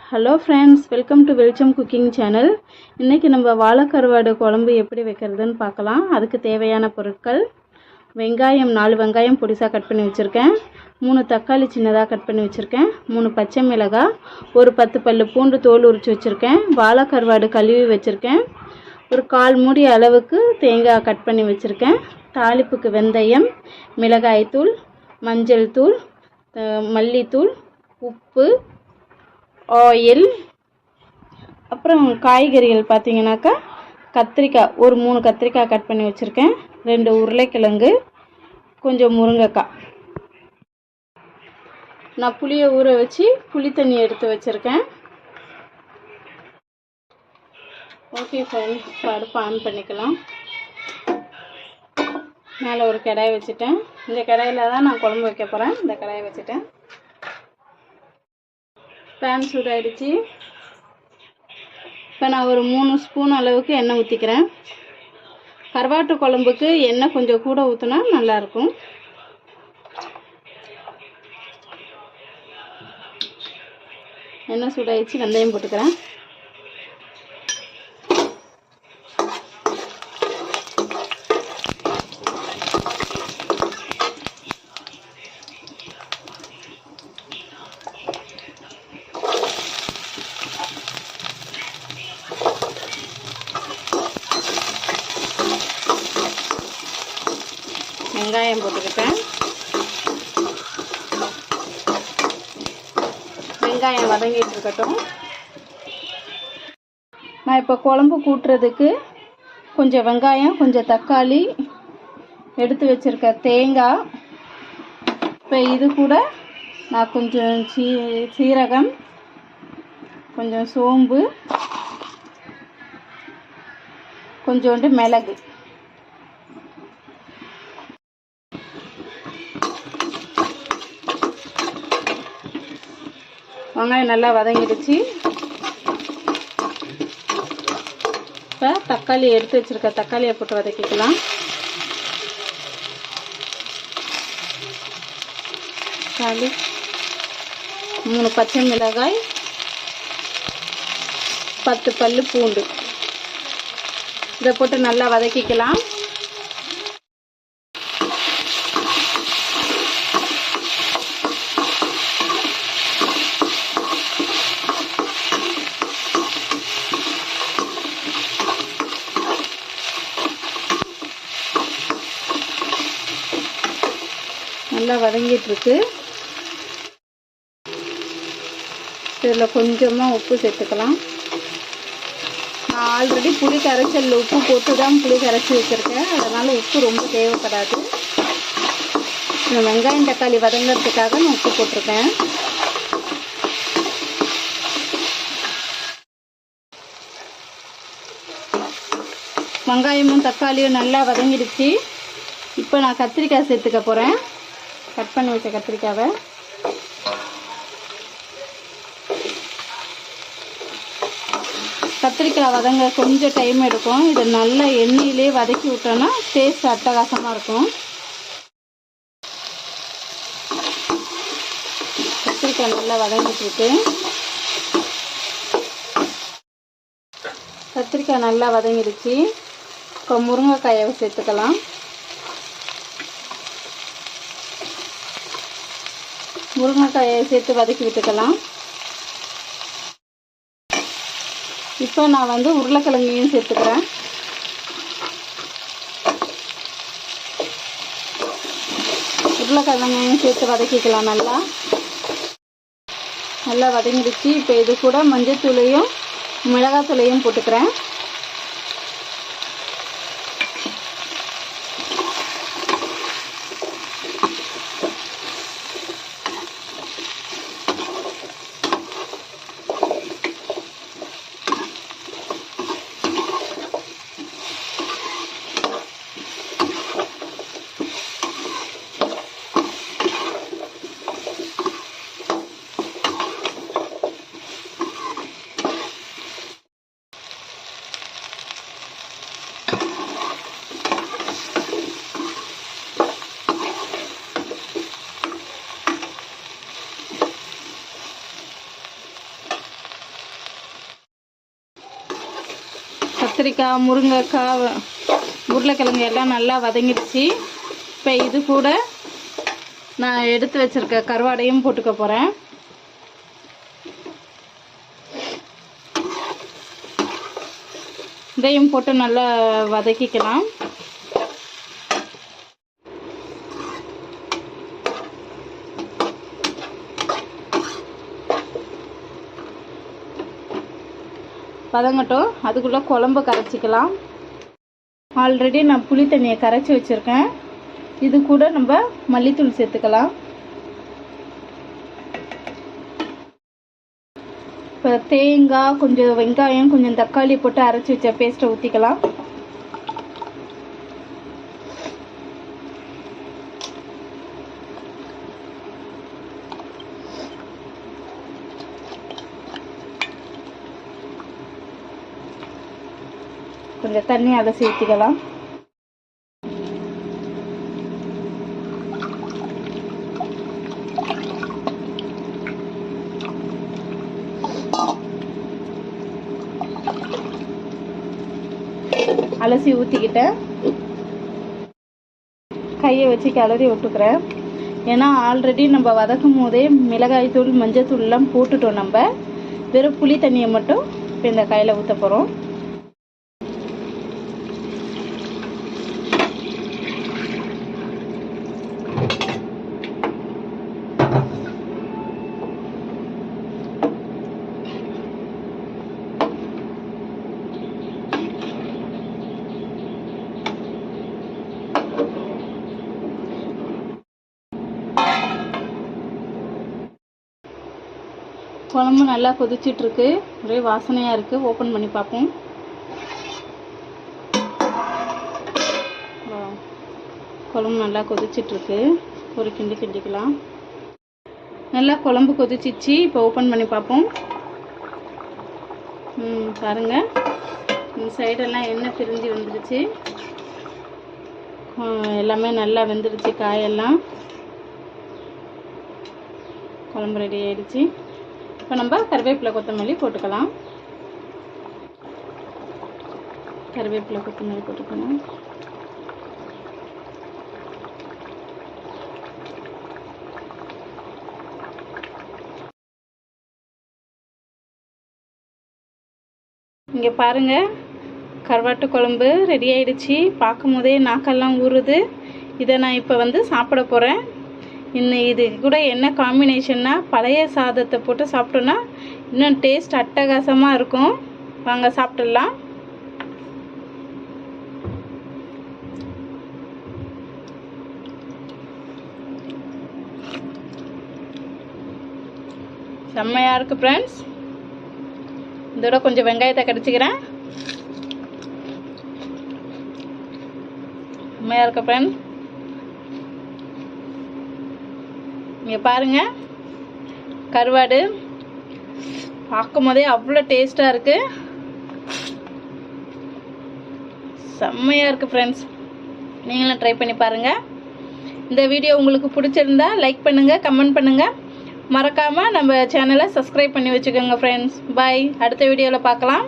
Hello friends, welcome to வெளிச்சம் cooking channel. இன்றைக்கி நம்ம வாழைக்கருவாடு குழம்பு எப்படி வைக்கிறதுன்னு பார்க்கலாம். அதுக்கு தேவையான பொருட்கள்: வெங்காயம் 4 வெங்காயம் பொடிசாக கட் பண்ணி வச்சுருக்கேன், 3 தக்காளி சின்னதாக கட் பண்ணி வச்சுருக்கேன், 3 பச்சை மிளகாய், ஒரு 10 பல் பூண்டு தோல் உரித்து வச்சுருக்கேன், வாழைக்கருவாடு கழுவி வச்சுருக்கேன், ஒரு 1/4 மூடி அளவுக்கு தேங்காய் கட் பண்ணி வச்சுருக்கேன், தாளிப்புக்கு வெந்தயம், மிளகாய்த்தூள், மஞ்சள் தூள், மல்லித்தூள், உப்பு, ஆயில். அப்புறம் காய்கறிகள் பார்த்தீங்கன்னாக்கா கத்திரிக்காய், ஒரு 3 கத்திரிக்காய் கட் பண்ணி வச்சுருக்கேன், 2 உருளைக்கிழங்கு, கொஞ்சம் முருங்கைக்காய். நான் புளியை ஊற வச்சு புளி தண்ணி எடுத்து வச்சுருக்கேன். ஓகே ஃப்ரெண்ட்ஸ், இப்போ அடுப்பு ஆன் பண்ணிக்கலாம். மேலே ஒரு கடாய் வச்சுட்டேன். இந்த கடாயில் தான் நான் குழம்பு வைக்க போகிறேன். இந்த கடாயை வச்சுட்டேன். பேன் சூடாகிடுச்சு. இப்போ நான் ஒரு 3 ஸ்பூன் அளவுக்கு எண்ணெய் ஊற்றிக்கிறேன். கருவாட்டு குழம்புக்கு எண்ணெய் கொஞ்சம் கூட ஊற்றினா நல்லாயிருக்கும். எண்ணெய் சூடாகிடுச்சு. வெந்தயம் போட்டுக்கிறேன். வெங்காயம் போட்டுக்கிட்டேன். வெங்காயம் வதங்கிட்டு இருக்கட்டும். நான் இப்போ குழம்பு கூட்டுறதுக்கு கொஞ்சம் வெங்காயம், கொஞ்சம் தக்காளி, எடுத்து வச்சுருக்க தேங்காய், இப்போ இது கூட நான் கொஞ்சம் சீரகம், கொஞ்சம் சோம்பு, கொஞ்சோண்டு மிளகு, வெங்காயம் நல்லா வதங்கிடுச்சு. இப்போ தக்காளி எடுத்து வச்சுருக்க தக்காளியை போட்டு வதக்கிக்கலாம். தக்காளி, 3 பச்சை மிளகாய், 10 பல் பூண்டு, இதை போட்டு நல்லா வதக்கிக்கலாம். நல்லா வதங்கிட்டுருக்கு. இதில் கொஞ்சமாக உப்பு சேர்த்துக்கலாம். நான் ஆல்ரெடி புளி கரைச்சலில் உப்பு போட்டு தான் புளி கரைச்சி வச்சுருக்கேன். அதனால் உப்பு ரொம்ப தேவைப்படாது. இந்த வெங்காயம் தக்காளி வதங்கிறதுக்காக நான் உப்பு போட்டிருக்கேன். வெங்காயமும் தக்காளியும் நல்லா வதங்கிடுச்சு. இப்போ நான் கத்திரிக்காய் சேர்த்துக்க போகிறேன். கட் பண்ணி வச்ச கத்திரிக்காவை கத்திரிக்காய் வதங்க கொஞ்சம் டைம் எடுக்கும். இதை நல்லா எண்ணெயிலே வதக்கி விட்டோன்னா டேஸ்ட் அட்டகாசமாக இருக்கும். கத்திரிக்காய் நல்லா வதங்கிட்டு கத்திரிக்காய் நல்லா வதங்கிடுச்சு. இப்போ முருங்கைக்காயை சேர்த்துக்கலாம். முருங்கைக்காயை சேர்த்து வதக்கி விட்டுக்கலாம். இப்போ நான் உருளைக்கிழங்கையும் சேர்த்துக்கிறேன். உருளைக்கிழங்கையும் சேர்த்து வதக்கிக்கலாம். நல்லா வதங்கிடுச்சு. இப்போ இது கூட மஞ்சத்தூளையும் மிளகாத்தூளையும் போட்டுக்கிறேன். கத்திரிக்காய், முருங்கைக்காய், உருளைக்கிழங்கு எல்லாம் நல்லா வதங்கிடுச்சு. இப்போ இது கூட நான் எடுத்து வச்சுருக்க கருவாடையும் போட்டுக்க போகிறேன். இதையும் போட்டு நல்லா வதக்கிக்கலாம். வதங்கட்டும். அதுக்குள்ளே குழம்பு கரைச்சிக்கலாம். ஆல்ரெடி நான் புளி தண்ணியை கரைச்சி வச்சுருக்கேன். இது கூட நம்ம மல்லித்தூள் சேர்த்துக்கலாம். இப்போ தேங்காய், கொஞ்சம் வெங்காயம், கொஞ்சம் தக்காளி போட்டு அரைச்சி வச்ச பேஸ்ட்டை ஊற்றிக்கலாம். கொஞ்சம் தண்ணி அலசி ஊற்றிக்கலாம். அலசி ஊற்றிக்கிட்டேன். கையை வச்சு கிளறி விட்டுக்கிறேன். ஏன்னா ஆல்ரெடி நம்ம வதக்கும் போதே மிளகாய் தூள், மஞ்சள் தூள்லாம் போட்டுட்டோம். நம்ம வெறும் புளி தண்ணியை மட்டும் இப்போ இந்த கையில் ஊற்ற போகிறோம். குழம்பு நல்லா கொதிச்சிட்ருக்கு. ஒரே வாசனையாக இருக்குது. ஓப்பன் பண்ணி பார்ப்போம். குழம்பு நல்லா கொதிச்சிட்ருக்கு. ஒரு கிண்டி கிண்டிக்கலாம். நல்லா குழம்பு கொதிச்சிச்சு. இப்போ ஓப்பன் பண்ணி பார்ப்போம். பாருங்கள், இந்த சைடெல்லாம் எண்ணெய் பிரிஞ்சு வந்துருச்சு. எல்லாமே நல்லா வெந்துருச்சு. காயெல்லாம் குழம்பு ரெடி ஆயிடுச்சு. இப்போ நம்ம கருவேப்பிலை, கொத்தமல்லி போட்டுக்கலாம். கருவேப்பிலை, கொத்தமல்லி போட்டுக்கலாம். இங்கே பாருங்கள், கருவாட்டு குழம்பு ரெடி ஆயிடுச்சு. பார்க்கும் போதே நாக்கெல்லாம் ஊறுது. இதை நான் இப்போ சாப்பிட போகிறேன். இன்னும் இது கூட என்ன காம்பினேஷன்னா, பழைய சாதத்தை போட்டு சாப்பிட்டோன்னா இன்னும் டேஸ்ட் அட்டகாசமாக இருக்கும். வாங்க சாப்பிட்டுடலாம். செம்மையாக இருக்குது ஃப்ரெண்ட்ஸ். இதோட கொஞ்சம் வெங்காயத்தை கடிச்சிக்கிறேன். செம்மையாக இருக்கு ஃப்ரெண்ட்ஸ். இங்கே பாருங்கள், கருவாடு பார்க்கும் போதே அவ்வளோ டேஸ்ட்டாக இருக்குது. செம்மையாக இருக்குது ஃப்ரெண்ட்ஸ். நீங்களும் ட்ரை பண்ணி பாருங்கள். இந்த வீடியோ உங்களுக்கு பிடிச்சிருந்தா லைக் பண்ணுங்கள், கமெண்ட் பண்ணுங்கள். மறக்காமல் நம்ம சேனலை சப்ஸ்கிரைப் பண்ணி வச்சுக்கோங்க ஃப்ரெண்ட்ஸ். பாய். அடுத்த வீடியோவில் பார்க்கலாம்.